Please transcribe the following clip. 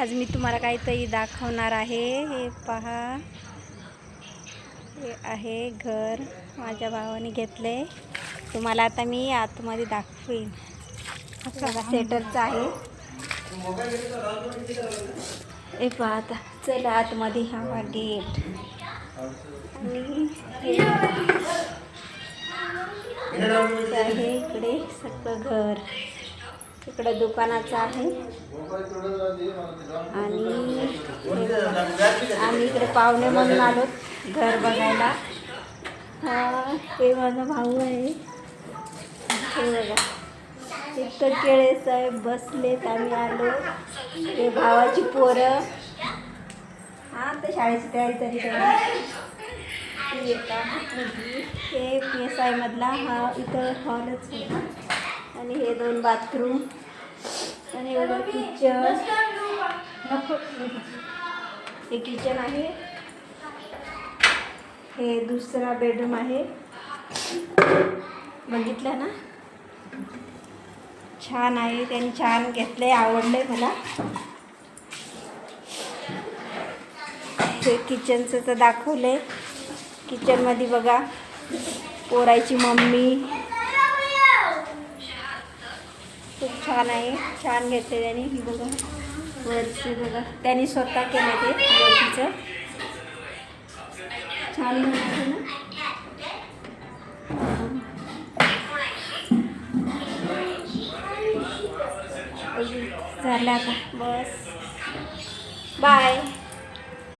आज मी तुम्हाला काहीतरी दाखवणार आहे। हे पहा, हे आहे घर माझ्या भावाने घेतले। तुम्हाला आता मी आतमध्ये दाखवीन। असं सेटरचं आहे। हे पहा, आता चला आतमध्ये। हा गेट आणि आहे इकडे सगळं घर। इकडे दुकानाचं आहे आणि आम्ही इकडे पाहुणे म्हणून आलो घर बघायला। हा, हे माझा भाऊ आहे। हे बघा, इतकं केळे साहेब बसलेत, आम्ही आलो। हे भावाची पोरं, हा तर शाळेची तयारी तरी हे PSI मधला हा इथं हॉलच आहे। आणि हे 2 बाथरूम आणि एवढं किचन। हे किचन आहे। हे दुसरा बेडरूम आहे। बघितलं ना, छान आहे। त्यांनी छान घेतले, आवडले मला। हे किचनचं तर दाखवले। किचनमध्ये बघा, पोरायची मम्मी खूप छान आहे। छान घेतले त्यांनी। ही बघा, वरचे बघा, त्यांनी स्वतः केलं ते वरतीचं। छान आहे ना। झालं आता, बस, बाय।